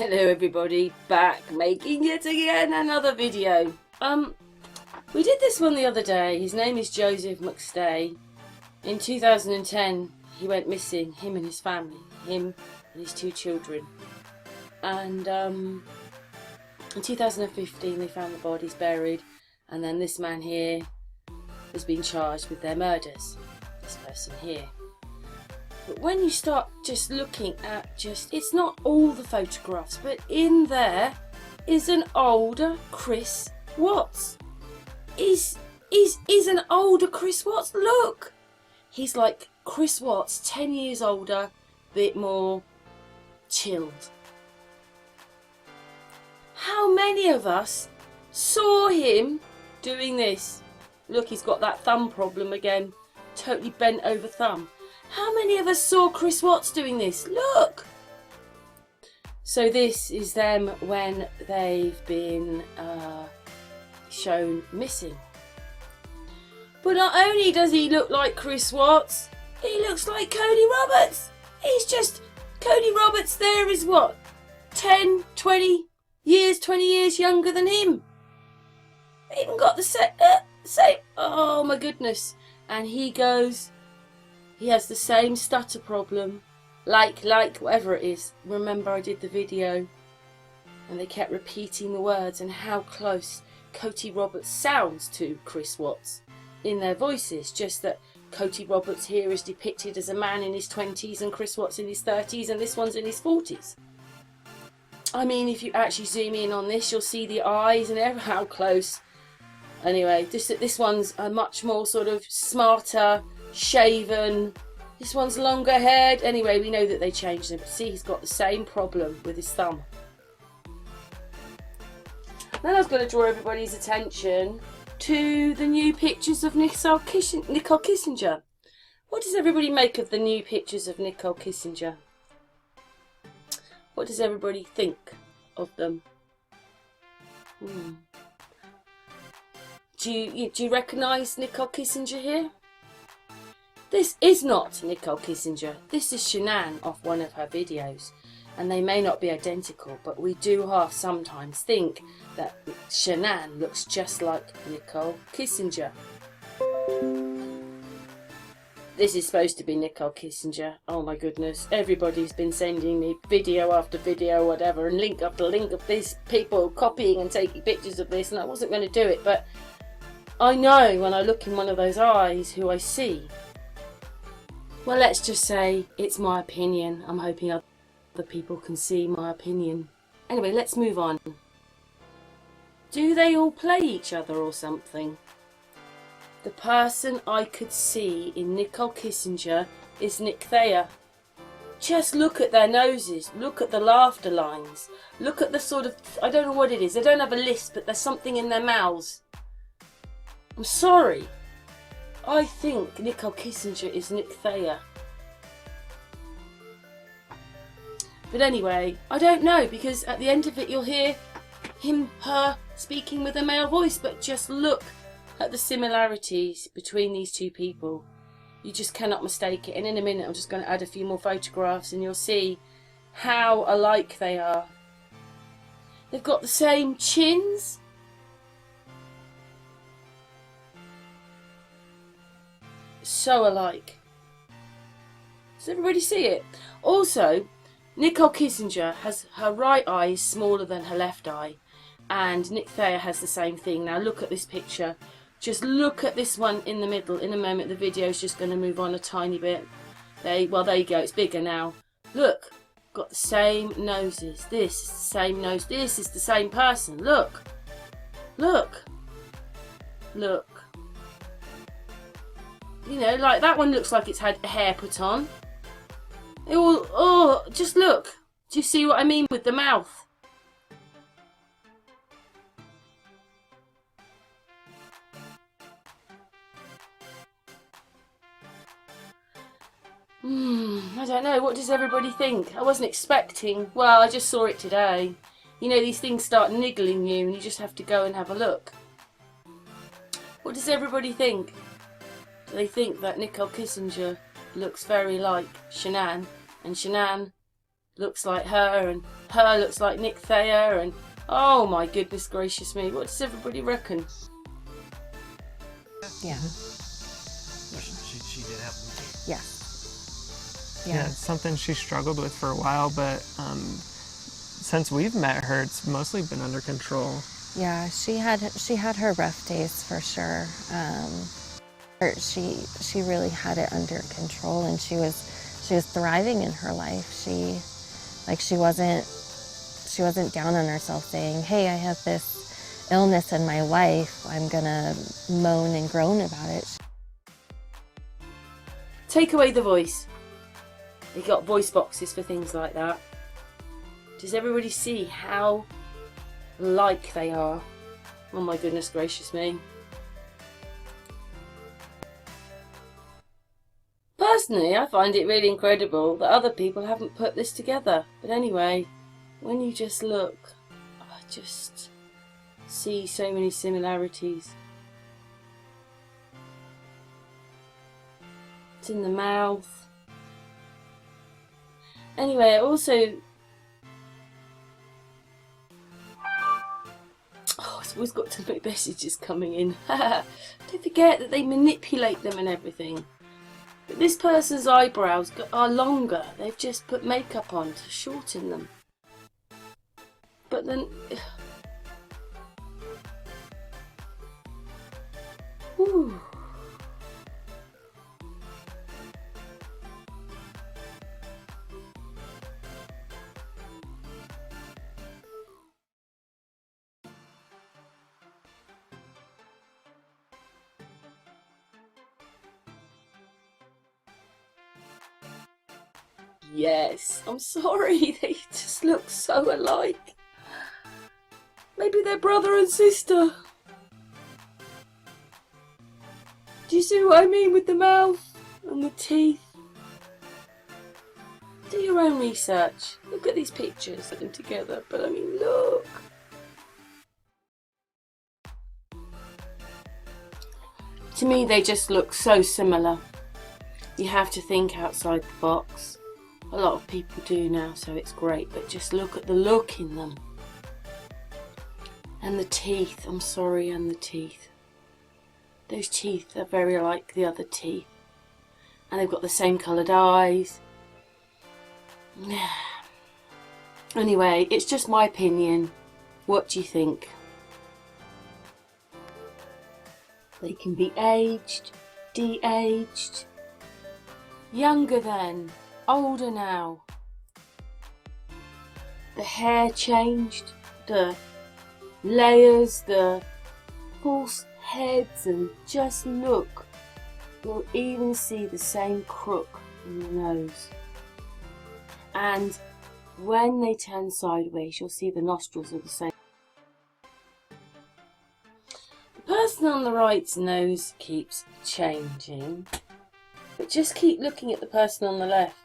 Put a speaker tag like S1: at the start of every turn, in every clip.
S1: Hello everybody, back making yet again another video. We did this one the other day. His name is Joseph McStay. In 2010 he went missing, him and his family, him and his 2 children. And in 2015 they found the bodies buried, and then this man here has been charged with their murders, this person here. But when you start just looking at it's not all the photographs, but in there is an older Chris Watts. Is an older Chris Watts. Look! He's like Chris Watts, 10 years older, bit more chilled. How many of us saw him doing this? Look, he's got that thumb problem again. Totally bent over thumb. How many of us saw Chris Watts doing this? Look! So this is them when they've been shown missing. But not only does he look like Chris Watts, he looks like Cody Roberts. He's just, Cody Roberts there is what? 10, 20 years younger than him. Even got the same, oh my goodness. And he has the same stutter problem, like whatever it is. Remember I did the video and they kept repeating the words and how close Cody Roberts sounds to Chris Watts in their voices, just that Cody Roberts here is depicted as a man in his 20s and Chris Watts in his 30s and this one's in his 40s. I mean, if you actually zoom in on this, you'll see the eyes and how close. Anyway, this one's a much more sort of smarter, shaven. This one's longer haired. Anyway, we know that they changed him. See, he's got the same problem with his thumb. Then I was going to draw everybody's attention to the new pictures of Nicole Kessinger. What does everybody make of the new pictures of Nicole Kessinger? What does everybody think of them? Do you recognise Nicole Kessinger here? This is not Nicole Kessinger. This is Shanann off one of her videos. And they may not be identical, but we do half sometimes think that Shanann looks just like Nicole Kessinger. This is supposed to be Nicole Kessinger. Oh my goodness. Everybody's been sending me video after video, whatever, and link after link of these people copying and taking pictures of this, and I wasn't going to do it, but I know when I look in one of those eyes who I see. Well, let's just say it's my opinion. I'm hoping other people can see my opinion. Anyway, let's move on. Do they all play each other or something? The person I could see in Nicole Kessinger is Nick Thayer. Just look at their noses. Look at the laughter lines. Look at the sort of, I don't know what it is. They don't have a lisp, but there's something in their mouths. I'm sorry. I think Nicole Kessinger is Nick Thayer. But anyway, I don't know, because at the end of it you'll hear him, her speaking with a male voice, but just look at the similarities between these two people. You just cannot mistake it. And in a minute I'm just going to add a few more photographs and you'll see how alike they are. They've got the same chins. So alike. Does everybody see it? Also, Nicole Kessinger has her right eye is smaller than her left eye, and Nick Thayer has the same thing. Now look at this picture. Just look at this one in the middle. In a moment the video is just going to move on a tiny bit. There you go, it's bigger now. Look, got the same noses. This is the same nose. This is the same person. Look. Look. Look. You know, like that one looks like it's had hair put on. It will, oh, just look. Do you see what I mean with the mouth? I don't know. What does everybody think? I wasn't expecting. Well, I just saw it today. You know, these things start niggling you and you just have to go and have a look. What does everybody think? Do they think that Nicole Kessinger looks very like Shanann, and Shanann looks like her and her looks like Nick Thayer, and oh my goodness gracious me, what does everybody reckon?
S2: Yeah.
S3: She did have leukemia.
S2: Yeah.
S4: Yeah, it's something she struggled with for a while, but since we've met her, it's mostly been under control.
S2: Yeah, she had her rough days for sure. She really had it under control, and she was thriving in her life. She wasn't down on herself saying, "Hey, I have this illness in my life. I'm gonna moan and groan about it."
S1: Take away the voice. They got voice boxes for things like that. Does everybody see how like they are? Oh my goodness gracious me. Personally, I find it really incredible that other people haven't put this together. But anyway, when you just look, I just see so many similarities. It's in the mouth. Anyway, also, it's always got to make messages coming in. Don't forget that they manipulate them and everything. But this person's eyebrows are longer. They've just put makeup on to shorten them. But then, whew. Yes, I'm sorry, they just look so alike. Maybe they're brother and sister. Do you see what I mean with the mouth and the teeth? Do your own research. Look at these pictures, put them together, but I mean, look. To me, they just look so similar. You have to think outside the box. A lot of people do now, so it's great, but just look at the look in them. And the teeth, I'm sorry, and the teeth. Those teeth are very like the other teeth. And they've got the same coloured eyes. Anyway, it's just my opinion. What do you think? They can be aged, de-aged, younger than, older now. The hair changed, the layers, the false heads, and just look. You'll even see the same crook in the nose. And when they turn sideways, you'll see the nostrils are the same. The person on the right's nose keeps changing, but just keep looking at the person on the left.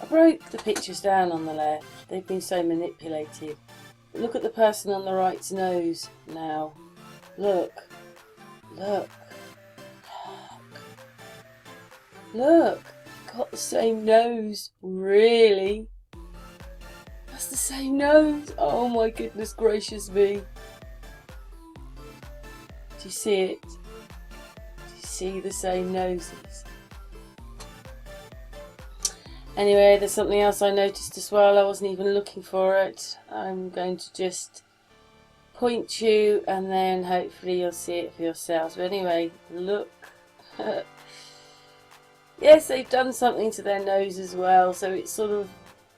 S1: I broke the pictures down on the left, they've been so manipulated. But look at the person on the right's nose now. Look, look, look, look, got the same nose, really? That's the same nose, oh my goodness gracious me. Do you see it? Do you see the same noses? Anyway, there's something else I noticed as well. I wasn't even looking for it. I'm going to just point you and then hopefully you'll see it for yourselves. But anyway, look. Yes, they've done something to their nose as well. So it's sort of,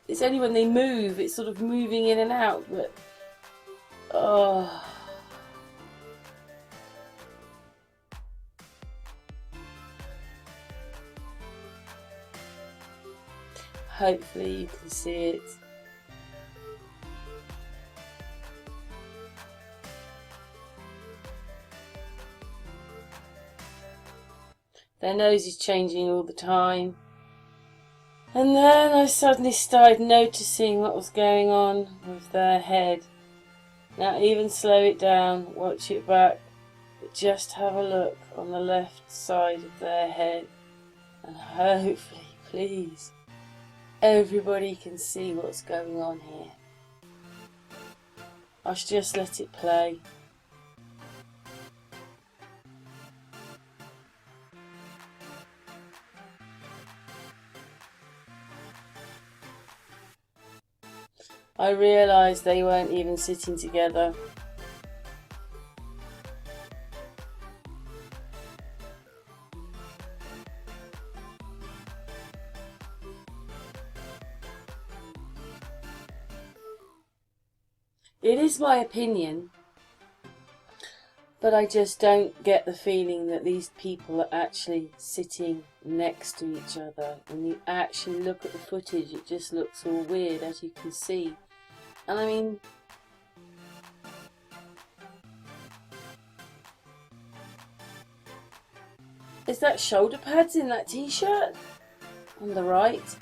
S1: it's only when they move, it's sort of moving in and out. But, oh. Hopefully you can see it. Their nose is changing all the time. And then I suddenly started noticing what was going on with their head. Now even slow it down, watch it back, but just have a look on the left side of their head and hopefully you Please. Everybody can see what's going on here. I should just let it play. I realised they weren't even sitting together. It is my opinion, but I just don't get the feeling that these people are actually sitting next to each other. When you actually look at the footage, it just looks all weird, as you can see. And I mean, is that shoulder pads in that t-shirt on the right?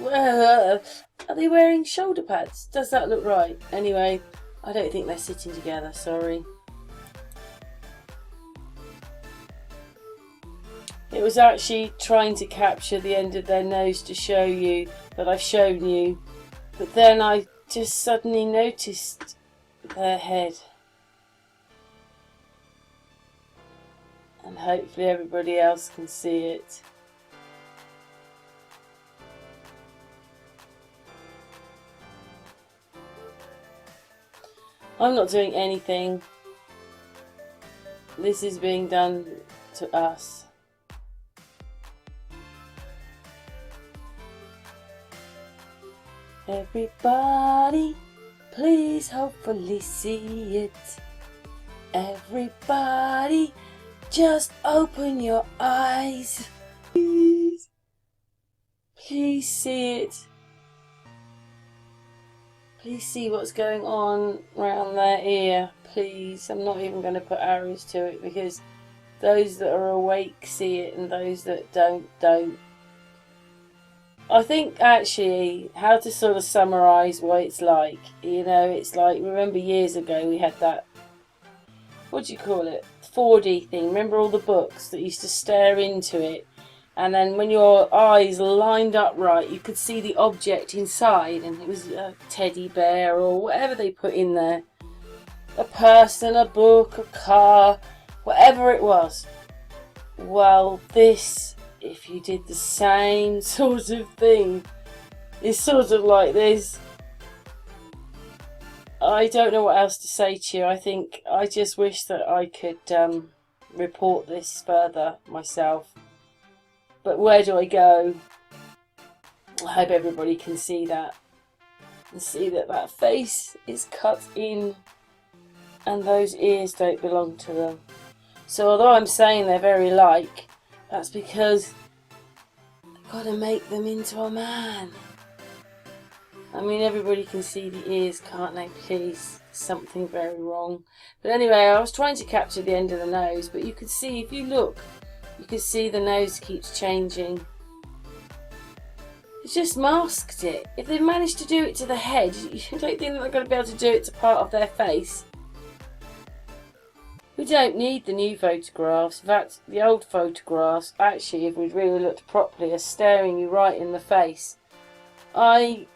S1: Are they wearing shoulder pads? Does that look right? Anyway, I don't think they're sitting together, sorry. It was actually trying to capture the end of their nose to show you that I've shown you, but then I just suddenly noticed their head. And hopefully everybody else can see it. I'm not doing anything. This is being done to us. Everybody, please hopefully see it. Everybody, just open your eyes. Please. Please see it. Please see what's going on around their ear. Please. I'm not even going to put arrows to it because those that are awake see it and those that don't. I think actually how to sort of summarise what it's like. You know, it's like, remember years ago we had that, what do you call it? 4D thing. Remember all the books that used to stare into it? And then when your eyes lined up right, you could see the object inside, and it was a teddy bear or whatever they put in there. A person, a book, a car, whatever it was. Well, this, if you did the same sort of thing, is sort of like this. I don't know what else to say to you. I just wish that I could report this further myself. But where do I go? I hope everybody can see that. And see that that face is cut in. And those ears don't belong to them. So although I'm saying they're very like, that's because I've got to make them into a man. I mean, everybody can see the ears, can't they? Please. Something very wrong. But anyway, I was trying to capture the end of the nose, but you could see, if you look, you can see the nose keeps changing. It's just masked it. If they managed to do it to the head, you don't think they're going to be able to do it to part of their face? We don't need the new photographs. In fact, the old photographs, actually, if we'd really looked properly, are staring you right in the face. I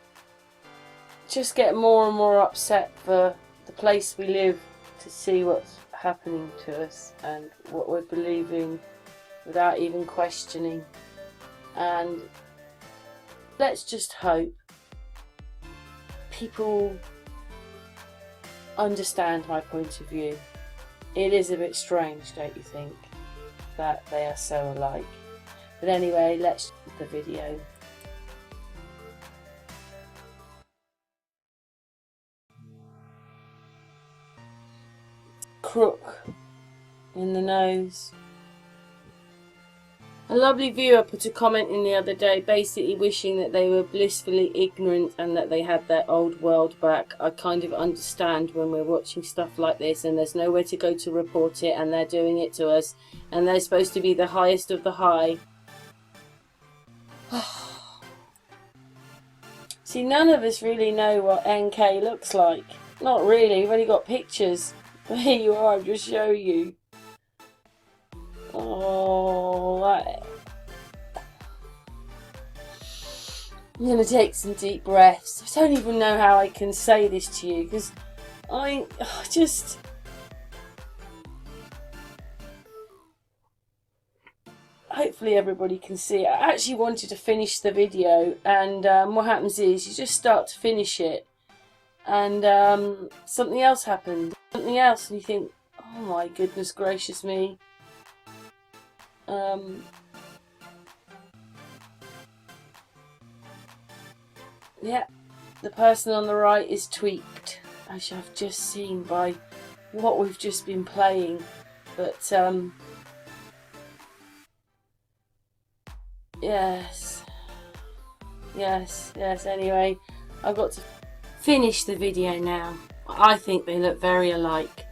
S1: just get more and more upset for the place we live to see what's happening to us and what we're believing without even questioning. And let's just hope people understand my point of view. It is a bit strange, don't you think, that they are so alike? But anyway, let's the video. Crook in the nose. A lovely viewer put a comment in the other day basically wishing that they were blissfully ignorant and that they had their old world back. I kind of understand when we're watching stuff like this and there's nowhere to go to report it and they're doing it to us and they're supposed to be the highest of the high. See, none of us really know what NK looks like. Not really, we've only got pictures. But here you are, I'll just show you. Oh. I'm going to take some deep breaths. I don't even know how I can say this to you because I just... Hopefully everybody can see it. I actually wanted to finish the video, and what happens is you just start to finish it and something else happened. Something else, and you think, oh my goodness gracious me. Yeah, the person on the right is tweaked, as I've just seen by what we've just been playing. But yes, anyway, I've got to finish the video now. I think they look very alike.